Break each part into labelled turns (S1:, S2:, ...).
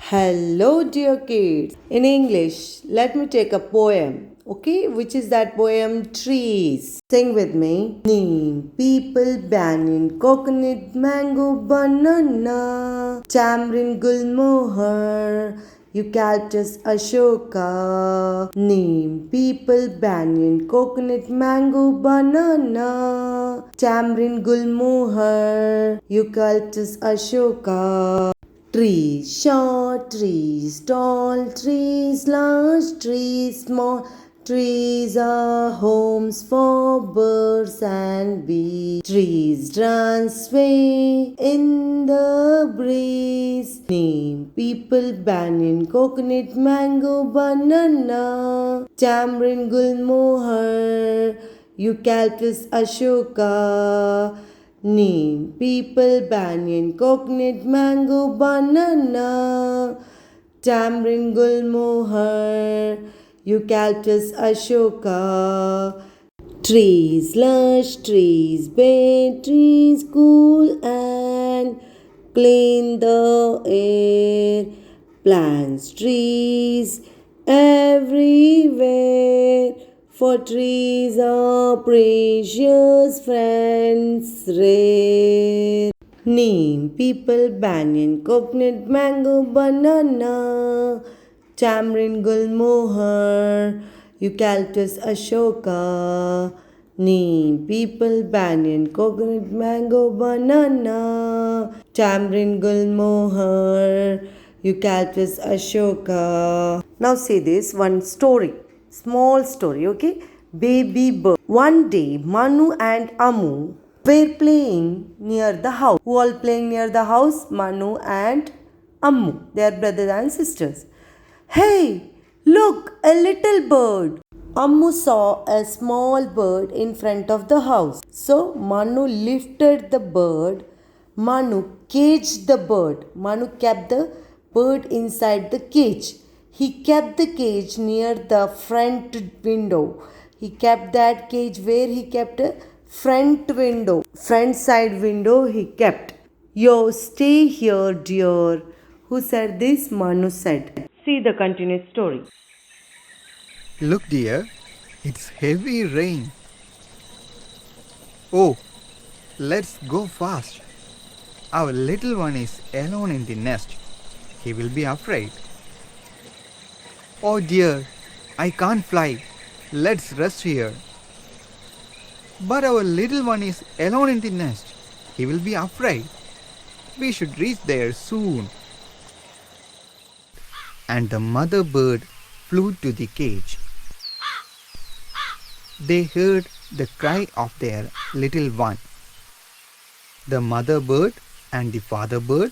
S1: Hello, dear kids. In English, let me take a poem. Okay, which is that poem? Trees. Sing with me. Neem, people, banyan, coconut, mango, banana, tamarind, gulmohar, eucalyptus, ashoka. Neem, people, banyan, coconut, mango, banana, tamarind, gulmohar, eucalyptus, ashoka. Trees, short trees, tall trees, large trees, small trees are homes for birds and bees. Trees run sway in the breeze. Name people banyan, coconut, mango, banana, tamarind, gulmohar, eucalyptus, ashoka. Neem, people, banyan, coconut, mango, banana, tamarind, gulmohar, eucalyptus, ashoka. Trees, lush trees, bare trees, cool and clean the air. Plants, trees, everywhere. For trees are precious friends, rare. Neem, people, banyan, coconut, mango, banana, tamarind, gulmohar, eucalyptus, ashoka. Neem, people, banyan, coconut, mango, banana, tamarind, gulmohar, eucalyptus, ashoka. Now say this one story, small story, okay? Baby bird. One day, Manu and Amu were playing near the house. Who all playing near the house? Manu and Ammu. They are brothers and sisters. Hey, look, a little bird. Ammu saw a small bird in front of the house. So Manu lifted the bird. Manu caged the bird. Manu kept the bird inside the cage. He kept the cage near the front window. He kept that cage where he kept a front window. Front side window he kept. Yo, stay here, dear. Who said this? Manu said. See the continued story.
S2: Look, dear, it's heavy rain. Oh, let's go fast. Our little one is alone in the nest. He will be afraid. Oh dear, I can't fly. Let's rest here. But our little one is alone in the nest. He will be afraid. We should reach there soon. And the mother bird flew to the cage. They heard the cry of their little one. The mother bird and the father bird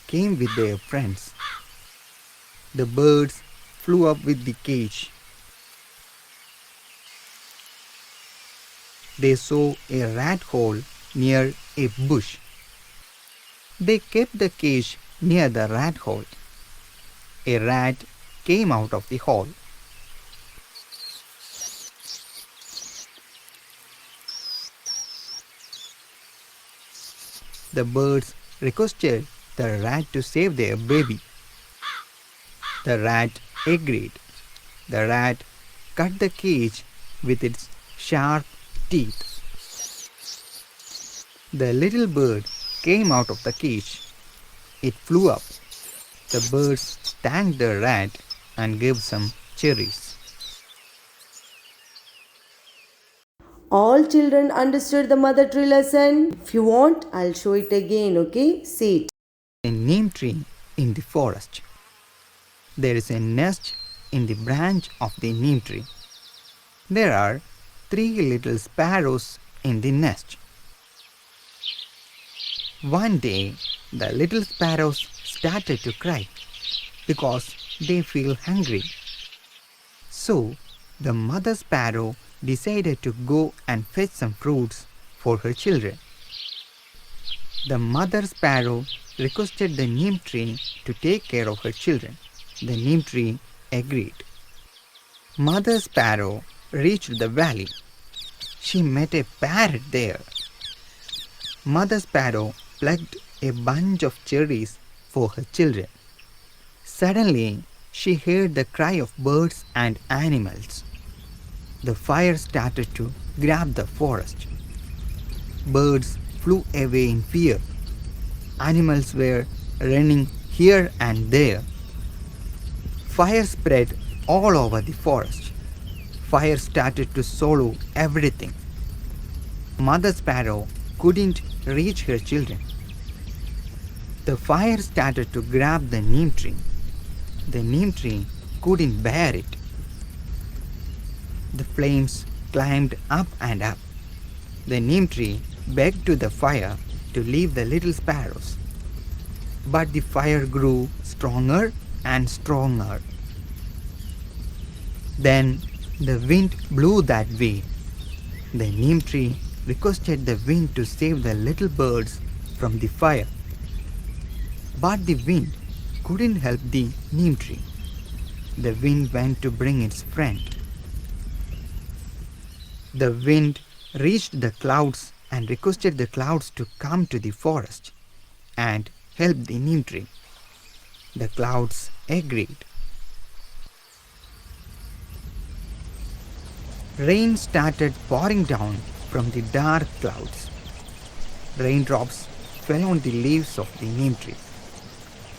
S2: came with their friends. The birds flew up with the cage. They saw a rat hole near a bush. They kept the cage near the rat hole. A rat came out of the hole. The birds requested the rat to save their baby. The rat agreed. The rat cut the cage with its sharp teeth. The little bird came out of the cage. It flew up. The birds thanked the rat and gave some cherries.
S1: All children understood the mother tree lesson. If you want, I'll show it again, okay? See it.
S2: A neem tree in the forest. There is a nest in the branch of the neem tree. There are 3 little sparrows in the nest. One day, the little sparrows started to cry because they feel hungry. So, the mother sparrow decided to go and fetch some fruits for her children. The mother sparrow requested the neem tree to take care of her children. The neem tree agreed. Mother sparrow reached the valley. She met a parrot there. Mother sparrow plucked a bunch of cherries for her children. Suddenly, she heard the cry of birds and animals. The fire started to grab the forest. Birds flew away in fear. Animals were running here and there. Fire spread all over the forest. Fire started to swallow everything. Mother Sparrow couldn't reach her children. The fire started to grab the neem tree. The neem tree couldn't bear it. The flames climbed up and up. The neem tree begged to the fire to leave the little sparrows. But the fire grew stronger and stronger. Then the wind blew that way. The neem tree requested the wind to save the little birds from the fire. But the wind couldn't help the neem tree. The wind went to bring its friend. The wind reached the clouds and requested the clouds to come to the forest and help the neem tree. The clouds agreed. Rain started pouring down from the dark clouds. Raindrops fell on the leaves of the neem tree.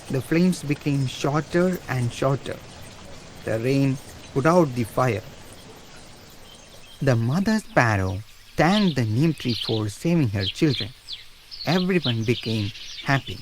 S2: The flames became shorter and shorter. The rain put out the fire. The mother sparrow thanked the neem tree for saving her children. Everyone became happy.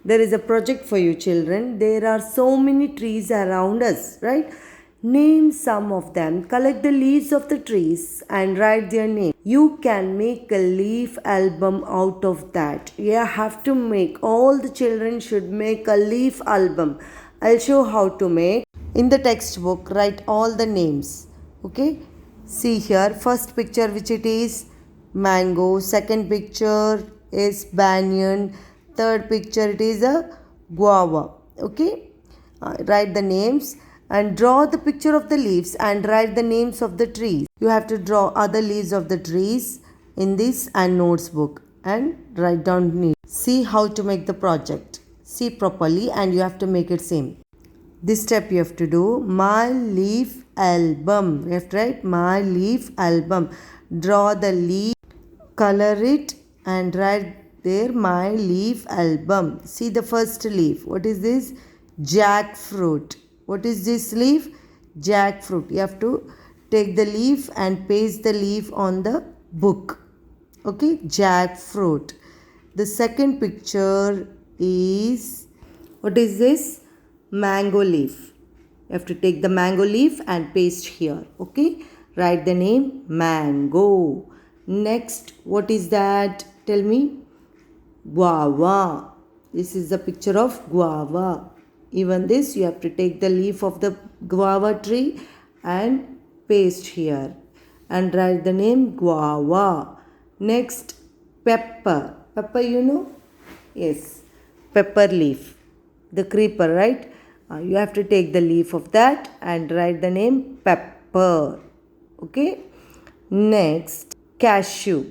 S1: There is a project for you, children. There are so many trees around us, right? Name some of them. Collect the leaves of the trees and write their name. You can make a leaf album out of that. You have to make. All the children should make a leaf album. I'll show how to make. In the textbook, write all the names. Okay? See here, first picture which it is mango. Second picture is banyan. Third picture it is a guava. Okay? Write the names and draw the picture of the leaves and write the names of the trees. You have to draw other leaves of the trees in this and notes book and write down names. See how to make the project. See properly and you have to make it same. This step you have to do my leaf album. You have to write my leaf album. Draw the leaf, color it and write there my leaf album. See the first leaf. What is this? Jackfruit. What is this leaf? Jackfruit. You have to take the leaf and paste the leaf on the book. Okay, jackfruit. The second picture is, what is this? Mango leaf. You have to take the mango leaf and paste here. Okay, write the name mango. Next, what is that? Tell me. Guava. This is the picture of guava. Even this you have to take the leaf of the guava tree and paste here and write the name guava. Next, pepper. Pepper, you know? Yes, pepper leaf. The creeper, right? You have to take the leaf of that and write the name pepper. Okay? Next, cashew.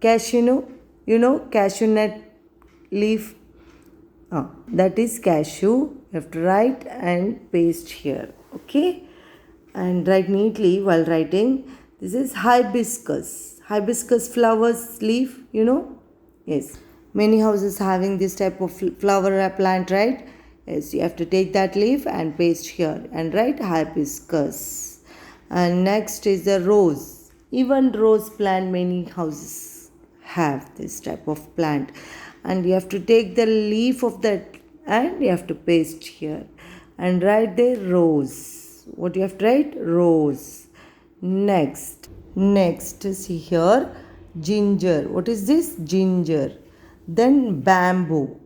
S1: Cashew, you know cashew nut leaf. That is cashew. You have to write and paste here. Okay? And write neatly while writing. This is hibiscus. Hibiscus flowers leaf, you know? Yes. Many houses having this type of flower plant, right? Yes, you have to take that leaf and paste here and write hibiscus. And next is the rose. Even rose plant, many houses have this type of plant. And you have to take the leaf of that and you have to paste here and write the rose. What you have to write? Rose. Next, see here, ginger. What is this? Ginger. Then bamboo.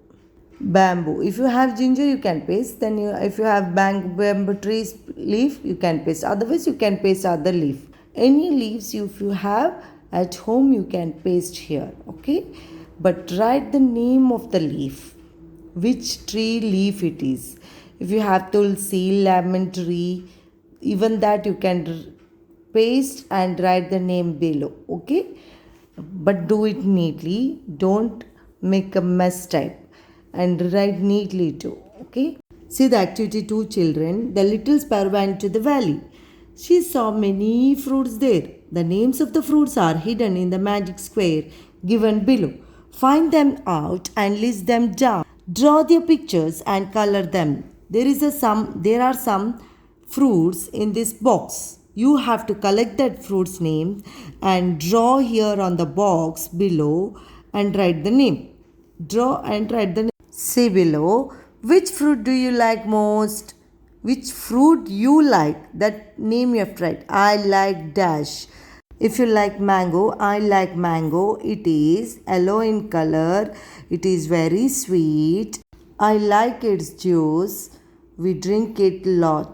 S1: Bamboo. If you have ginger, you can paste. Then if you have bamboo trees leaf, you can paste. Otherwise, you can paste other leaf. Any leaves if you have at home, you can paste here. Okay. But write the name of the leaf, which tree leaf it is. If you have tulsi, lemon tree, even that you can paste and write the name below. Okay, but do it neatly. Don't make a mess type. and write neatly too. Okay. See the activity 2 children. The little sparrow went to the valley. She saw many fruits there. The names of the fruits are hidden in the magic square given below. Find them out and list them down. Draw their pictures and color them. There are some fruits in this box. You have to collect that fruit's name and draw here on the box below and write the name. Draw and write the name. Say below, which fruit do you like most? Which fruit you like? That name you have to write. I like dash. If you like mango, I like mango. It is yellow in color. It is very sweet. I like its juice. We drink it a lot.